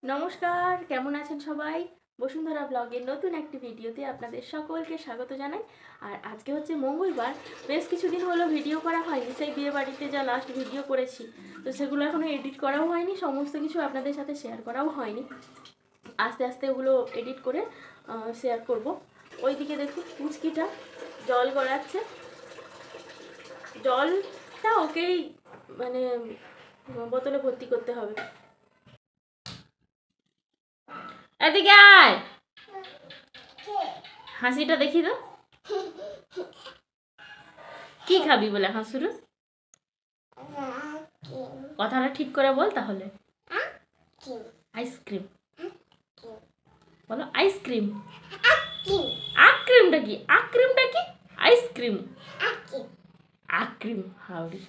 নমস্কার, কেমন আছেন সবাই? বসুন্ধরা ব্লগের নতুন একটি ভিডিওতে আপনাদের সকলকে স্বাগত জানাই। আর আজকে হচ্ছে মঙ্গলবার। বেশ কিছুদিন হলো ভিডিও করা হয়নি, সেই বিয়ে বাড়িতে যা লাস্ট ভিডিও করেছি, তো সেগুলো এখনও এডিট করাও হয়নি, সমস্ত কিছু আপনাদের সাথে শেয়ার করাও হয়নি। আস্তে আস্তে ওগুলো এডিট করে শেয়ার করব। ওইদিকে দেখুন পুচকিটা জল গড়াচ্ছে, জলটা ওকেই মানে বোতলে ভর্তি করতে হবে। এদিকে আয়, হাসিটা দেখি তো, কি খাবি বলে হাসুরু? কথাটা ঠিক করে বল তাহলে। আইসক্রিম বলো, আইসক্রিম। আক্রিমটা কি? আক্রিমটা কি? আইসক্রিম। আক্রিম হাওড়ি।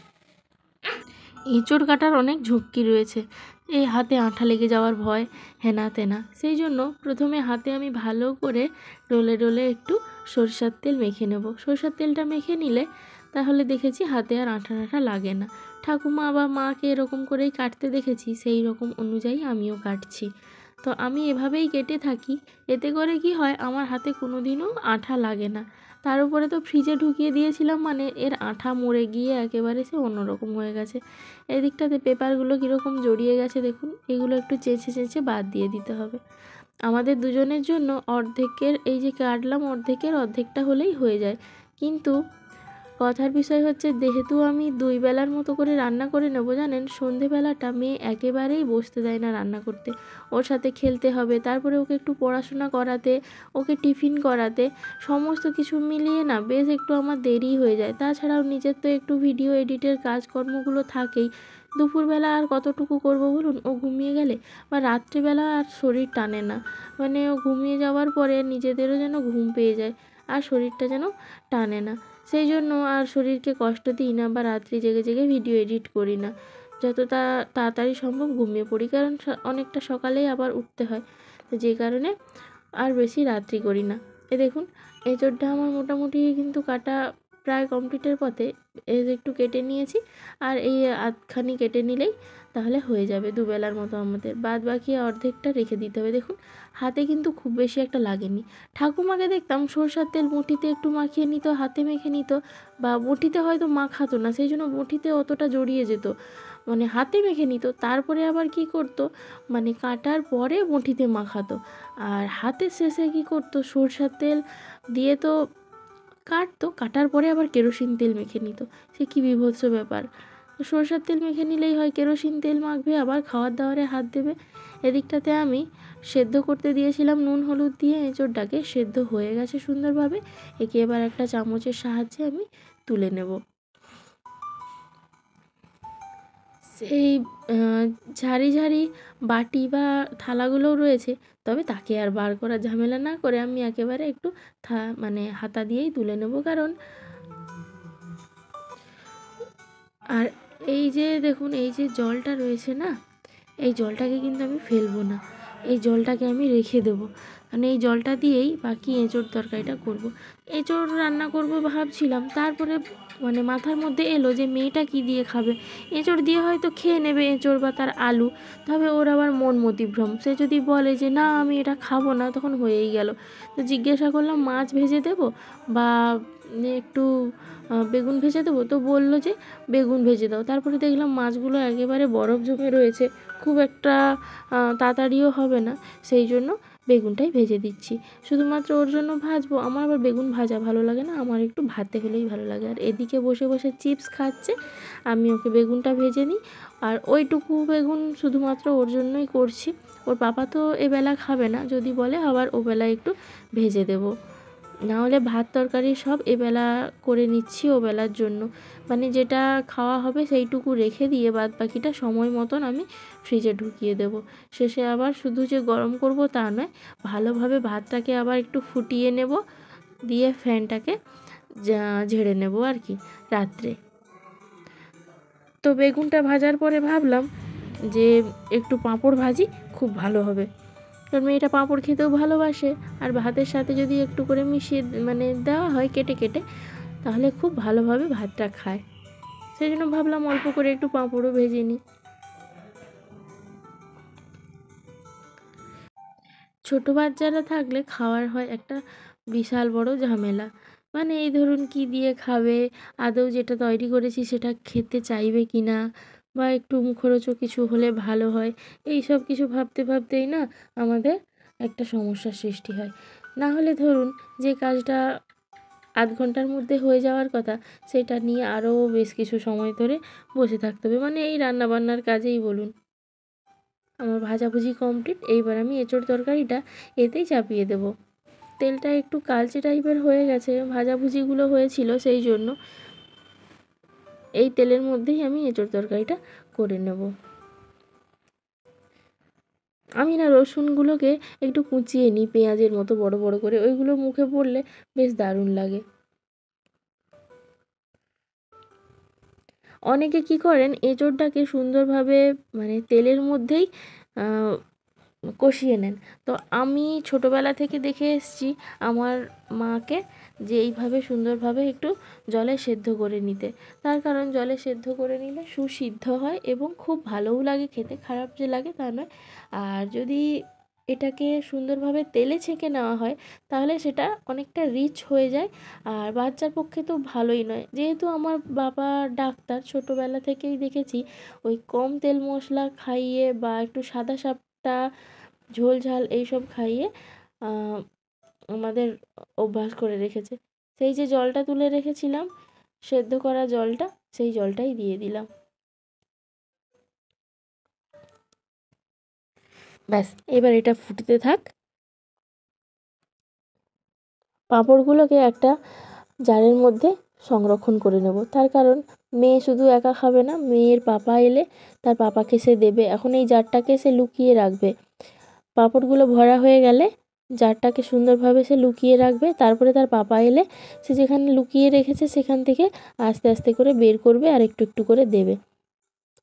এঁচড় কাটার অনেক ঝক্কি রয়েছে, এই হাতে আঠা লেগে যাওয়ার ভয়, হেনা তেনা। সেই জন্য প্রথমে হাতে আমি ভালো করে ডলে ডলে একটু সরষের তেল মেখে নেব। সরষের তেলটা মেখে নিলে তাহলে দেখেছি হাতে আর আঠা আঠা লাগে না। ঠাকুমা বা মাকে এরকম করেই কাটতে দেখেছি, সেই রকম অনুযায়ী আমিও কাটছি। তো আমি এভাবেই কেটে থাকি, এতে করে কি হয় আমার হাতে কোনো দিনও আঠা লাগে না। তার উপরে তো ফ্রিজে ঢুকিয়ে দিয়েছিলাম, মানে এর আঠা মরে গিয়ে একেবারে সে অন্যরকম হয়ে গেছে। এদিকটাতে পেপারগুলো কীরকম জড়িয়ে গেছে দেখুন, এগুলো একটু চেঁচে চেঁচে বাদ দিয়ে দিতে হবে। আমাদের দুজনের জন্য অর্ধেকের এই যে কাটলাম, অর্ধেকের অর্ধেকটা হলেই হয়ে যায়। কিন্তু কথার বিষয় হচ্ছে, যেহেতু আমি 2 বেলার মতো করে রান্না করে নেবো, জানেন সন্ধেবেলাটা মেয়ে একেবারেই বসতে দেয় না রান্না করতে। ওর সাথে খেলতে হবে, তারপরে ওকে একটু পড়াশোনা করাতে, ওকে টিফিন করাতে, সমস্ত কিছু মিলিয়ে না বেশ একটু আমার দেরি হয়ে যায়। তাছাড়াও নিজের তো একটু ভিডিও এডিটের কাজকর্মগুলো থাকেই। দুপুরবেলা আর কতটুকু করব বলুন, ও ঘুমিয়ে গেলে বা রাত্রিবেলা আর শরীর টানে না, মানে ও ঘুমিয়ে যাওয়ার পরে নিজেদেরও যেন ঘুম পেয়ে যায় আর শরীরটা যেন টানে না। সেই জন্য আর শরীরকে কষ্ট দিই না বা রাত্রি জেগে জেগে ভিডিও এডিট করি না। যতটা তাড়াতাড়ি সম্ভব ঘুমিয়ে পড়ি, কারণ অনেকটা সকালেই আবার উঠতে হয়, তো যে কারণে আর বেশি রাত্রি করি না। দেখুন এঁচোড়টা আমার মোটামুটি কিন্তু কাটা প্রায় কমপ্লিটের পথে। একটু কেটে নিয়েছি, আর এই আধখানি কেটে নিলেই তাহলে হয়ে যাবে দুবেলার মতো। আমাদের বাদ বাকি অর্ধেকটা রেখে দিতে হবে। দেখুন হাতে কিন্তু খুব বেশি একটা লাগেনি। ঠাকুমাকে দেখতাম সরষের তেল মুঠিতে একটু মাখিয়ে নিত, হাতে মেখে নিত, বা বটিতে হয়তো মাখাতো না, সেই জন্য বটিতে অতটা জড়িয়ে যেত, মানে হাতে মেখে নিত। তারপরে আবার কি করতো, মানে কাটার পরে বটিতে মাখাতো, আর হাতের শেষে কি করতো সরষের তেল দিয়ে তো কাটতো, কাটার পরে আবার কেরোসিন তেল মেখে নিত। সে কী বীভৎস ব্যাপার! সরষের তেল মেখে নিলেই হয়, কেরোসিন তেল মাখবে আবার খাওয়ার দাওয়ারে হাত দেবে। এদিকটাতে আমি সেদ্ধ করতে দিয়েছিলাম নুন হলুদ দিয়ে এঁচোড়টাকে, সেদ্ধ হয়ে গেছে সুন্দরভাবে। একে এবার একটা চামচের সাহায্যে আমি তুলে নেব। সেই ঝাড়ি ঝাড়ি বাটি বা থালাগুলোও রয়েছে, তবে তাকে আর বার করার ঝামেলা না করে আমি একেবারে একটু মানে হাতা দিয়েই তুলে নেব। কারণ আর এই যে দেখুন, এই যে জলটা রয়েছে না, এই জলটাকে কিন্তু আমি ফেলবো না, এই জলটাকে আমি রেখে দেবো। মানে এই জলটা দিয়েই বাকি এঁচোড় তরকারিটা করব। এঁচোড় রান্না করব ভাবছিলাম, তারপরে মানে মাথার মধ্যে এলো যে মেয়েটা কি দিয়ে খাবে। এঁচোড় দিয়ে হয়তো খেয়ে নেবে এঁচোড় বা তার আলু, তবে ওর আবার মন মতিভ্রম, সে যদি বলে যে না আমি এটা খাবো না, তখন হয়েই গেল। তো জিজ্ঞাসা করলাম মাছ ভেজে দেবো বা একটু বেগুন ভেজে দেবো, তো বললো যে বেগুন ভেজে দাও। তারপরে দেখলাম মাছগুলো একেবারে বরফ জমে রয়েছে, খুব একটা তাড়াতাড়িও হবে না, সেই জন্য বেগুনটাই ভেজে দিচ্ছি। শুধুমাত্র ওর জন্য ভাজবো, আমার আবার বেগুন ভাজা ভালো লাগে না, আমার একটু ভাতে হলেই ভালো লাগে। আর এদিকে বসে বসে চিপস খাচ্ছে, আমি ওকে বেগুনটা ভেজে নিই। আর ওইটুকু বেগুন শুধুমাত্র ওর জন্যই করছি, ওর পাপা তো এবেলা খাবে না, যদি বলে আবার ওবেলা একটু ভেজে দেবো। নাহলে ভাত তরকারি সব এবেলা করে নিচ্ছি ওবেলার জন্য, মানে যেটা খাওয়া হবে সেইটুকু রেখে দিয়ে বাদ বাকিটা সময় মতন আমি ফ্রিজে ঢুকিয়ে দেব। শেষে আবার শুধু যে গরম করব তা নয়, ভালোভাবে ভাতটাকে আবার একটু ফুটিয়ে নেব, দিয়ে ফ্যানটাকে ঝেড়ে নেব আর কি রাত্রে। তো বেগুনটা ভাজার পরে ভাবলাম যে একটু পাঁপড় ভাজি, খুব ভালো হবে, কারণ মেয়েটা পাঁপড় খেতেও ভালোবাসে। আর ভাতের সাথে যদি একটু করে মিশিয়ে মানে দেওয়া হয় কেটে কেটে, তাহলে খুব ভালোভাবে ভাতটা খায়। সেই জন্য ভাবলাম অল্প করে একটু পাঁপড়ও ভেজে নিই। ছোটো বাচ্চারা থাকলে খাওয়ার হয় একটা বিশাল বড় ঝামেলা। মানে এই ধরুন কী দিয়ে খাবে, আদৌ যেটা তৈরি করেছি সেটা খেতে চাইবে কি না, বা একটু মুখরোচক কিছু হলে ভালো হয়, এই সব কিছু ভাবতে ভাবতেই না আমাদের একটা সমস্যার সৃষ্টি হয়। না হলে ধরুন যে কাজটা আধ ঘন্টার মধ্যে হয়ে যাওয়ার কথা, সেটা নিয়ে আরও বেশ কিছু সময় ধরে বসে থাকতে হবে। মানে এই রান্নাবান্নার কাজেই বলুন। আমার ভাজাভুজি কমপ্লিট, এইবার আমি এঁচোড় তরকারিটা এতেই চাপিয়ে দেব। তেলটা একটু কালচে টাইপের হয়ে গেছে, ভাজাভুজিগুলো হয়েছিল, সেই জন্য এই তেলের মধ্যেই আমি এঁচোড় তরকারিটা করে নেব। আমি না রসুনগুলোকে একটু কুচিয়ে নিই পেঁয়াজের মতো বড় বড় করে, ওইগুলো মুখে পড়লে বেশ দারুণ লাগে। অনেকে কি করেন, এঁচোড়টাকে সুন্দরভাবে মানে তেলের মধ্যেই কষিয়ে নেন। তো আমি ছোটোবেলা থেকে দেখে এসেছি আমার মাকে, যে এইভাবে সুন্দরভাবে একটু জলে সেদ্ধ করে নিতে। তার কারণ জলে সেদ্ধ করে নিলে সুসিদ্ধ হয় এবং খুব ভালোও লাগে খেতে, খারাপ যে লাগে তা নয়। আর যদি এটাকে সুন্দরভাবে তেলে ছেঁকে নেওয়া হয় তাহলে সেটা অনেকটা রিচ হয়ে যায়, আর বাচ্চার পক্ষে তো ভালোই নয়। যেহেতু আমার বাবা ডাক্তার, ছোটোবেলা থেকেই দেখেছি ওই কম তেল মশলা খাইয়ে বা একটু সাদা সাপটা ঝোল ঝাল এইসব খাইয়ে আমাদের অভ্যাস করে রেখেছে। সেই যে জলটা তুলে রেখেছিলাম, সেদ্ধ করা জলটা, সেই জলটাই দিয়ে দিলাম। ব্যাস, এবার এটা ফুটতে থাক। পাঁপড়গুলোকে একটা জারের মধ্যে সংরক্ষণ করে নেব, তার কারণ মেয়ে শুধু একা খাবে না, মেয়ের পাপা এলে তার পাপাকে সে দেবে। এখন এই জারটাকে সে লুকিয়ে রাখবে, পাঁপড়গুলো ভরা হয়ে গেলে জারটাকে সুন্দরভাবে সে লুকিয়ে রাখবে। তারপরে তার পাপা এলে সে যেখানে লুকিয়ে রেখেছে সেখান থেকে আস্তে আস্তে করে বের করবে আর একটু একটু করে দেবে।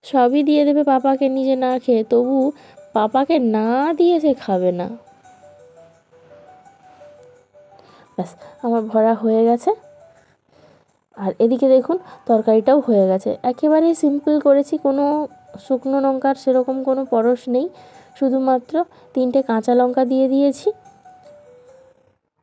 সবই দিয়ে দেবে পাপাকে, নিজে না খেয়ে, তবু পাপাকে না দিয়ে সে খাবে না। ব্যাস, আমার ভরা হয়ে গেছে। আর এদিকে দেখুন তরকারিটাও হয়ে গেছে। একেবারেই সিম্পল করেছি, কোনো শুকনো লঙ্কার সেরকম কোনো পরশ নেই, শুধুমাত্র 3টে কাঁচা লঙ্কা দিয়ে দিয়েছি।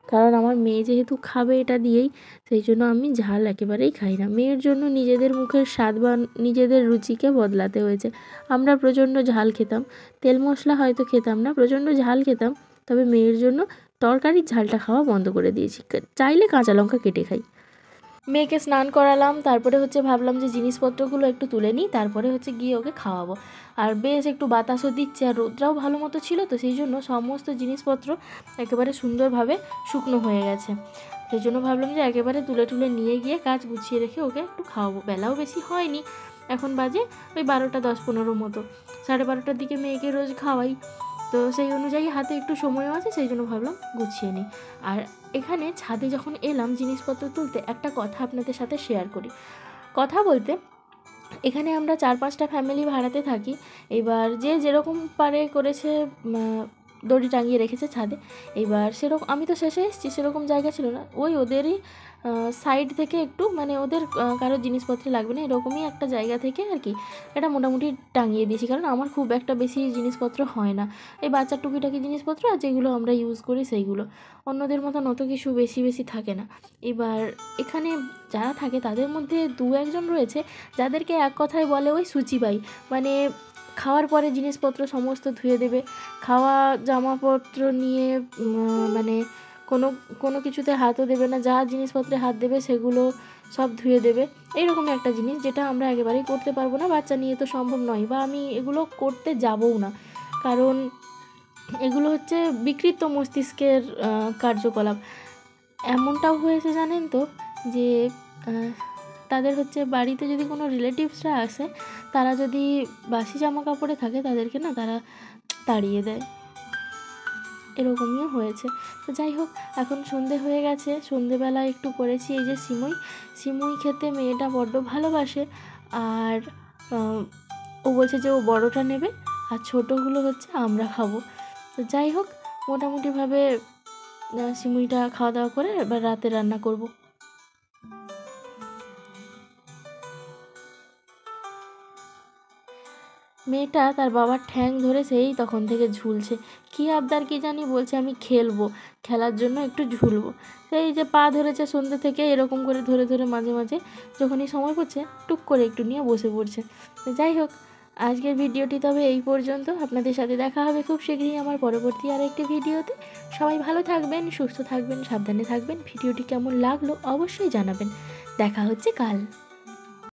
কারণ আমার মেয়ে যেহেতু খাবে এটা দিয়েই, সেই জন্য আমি ঝাল একেবারেই খাই না। মেয়ের জন্য নিজেদের মুখের স্বাদ বা নিজেদের রুচিকে বদলাতে হয়েছে। আমরা প্রচণ্ড ঝাল খেতাম, তেল মশলা হয়তো খেতাম না, প্রচণ্ড ঝাল খেতাম। তবে মেয়ের জন্য তরকারির ঝালটা খাওয়া বন্ধ করে দিয়েছি, চাইলে কাঁচা লঙ্কা কেটে খাই। মেয়েকে স্নান করালাম, তারপরে হচ্ছে ভাবলাম যে জিনিসপত্রগুলো একটু তুলে নিই, তারপরে হচ্ছে গিয়ে ওকে খাওয়াবো। আর বেশ একটু বাতাসও দিচ্ছে আর রোদটাও ভালো মতো ছিল, তো সেই জন্য সমস্ত জিনিসপত্র একেবারে সুন্দরভাবে শুকনো হয়ে গেছে। সেই জন্য ভাবলাম যে একেবারে তুলে তুলে নিয়ে গিয়ে কাজ গুছিয়ে রেখে ওকে একটু খাওয়াবো। বেলাও বেশি হয়নি, এখন বাজে ওই 12টা 10-15 মতো। 12:30টার দিকে মেয়েকে রোজ খাওয়াই, তো সেই অনুযায়ী হাতে একটু সময়ও আছে, সেই জন্য ভাবলাম গুছিয়ে নিই। আর এখানে ছাদে যখন এলাম জিনিসপত্র তুলতে, একটা কথা আপনাদের সাথে শেয়ার করি। কথা বলতে, এখানে আমরা 4-5টা ফ্যামিলি ভাড়াতে থাকি। এবার যে যেরকম পারে করেছে, দড়ি টাঙিয়ে রেখেছে ছাদে। এবার সেরকম আমি তো শেষে এসেছি, সেরকম জায়গা ছিল না, ওই ওদেরই সাইড থেকে একটু, মানে ওদের কারোর জিনিসপত্র লাগবে না এরকমই একটা জায়গা থেকে আর কি, এটা মোটামুটি টাঙিয়ে দিয়েছি। কারণ আমার খুব একটা বেশি জিনিসপত্র হয় না, এই বাচ্চার টুকিটাকি জিনিসপত্র আর যেগুলো আমরা ইউজ করি সেইগুলো, অন্যদের মতন অত কিছু বেশি বেশি থাকে না। এবার এখানে যারা থাকে তাদের মধ্যে 2-1জন রয়েছে যাদেরকে এক কথায় বলে ওই শুচিবাই, মানে খাওয়ার পরে জিনিসপত্র সমস্ত ধুয়ে দেবে, খাওয়া জামাপত্র নিয়ে মানে কোনো কোনো কিছুতে হাতও দেবে না, যা জিনিসপত্রে হাত দেবে সেগুলো সব ধুয়ে দেবে। এইরকমই একটা জিনিস যেটা আমরা একেবারেই করতে পারবো না, বাচ্চা নিয়ে তো সম্ভব নয়, বা আমি এগুলো করতে যাবও না। কারণ এগুলো হচ্ছে বিকৃত মস্তিষ্কের কার্যকলাপ। এমনটাও হয়েছে জানেন তো, যে তাদের হচ্ছে বাড়িতে যদি কোনো রিলেটিভসরা আসে, তারা যদি বাসি জামা কাপড়ে থাকে তাদেরকে না তারা তাড়িয়ে দেয়, এরকমই হয়েছে। তো যাই হোক, এখন সন্ধে হয়ে গেছে, সন্ধেবেলা একটু করেছি এই যে সিমুই। সিমুই খেতে মেয়েটা বড্ড ভালোবাসে, আর ও বলছে যে ও বড়টা নেবে আর ছোটোগুলো হচ্ছে আমরা খাবো। তো যাই হোক, মোটামুটিভাবে সিমুইটা খাওয়া দাওয়া করে এবার রাতে রান্না করব। মেয়েটা তার বাবার ঠ্যাং ধরে সেই তখন থেকে ঝুলছে। কী আবদার কী জানি বলছে, আমি খেলবো, খেলার জন্য একটু ঝুলবো। সেই যে পা ধরেছে সন্ধ্যে থেকে, এরকম করে ধরে ধরে মাঝে মাঝে যখনই সময় পড়ছে টুক করে একটু নিয়ে বসে পড়ছে। যাই হোক, আজকের ভিডিওটি তবে এই পর্যন্ত। আপনাদের সাথে দেখা হবে খুব শীঘ্রই আমার পরবর্তী আরেকটি ভিডিওতে। সবাই ভালো থাকবেন, সুস্থ থাকবেন, সাবধানে থাকবেন। ভিডিওটি কেমন লাগলো অবশ্যই জানাবেন। দেখা হচ্ছে কাল।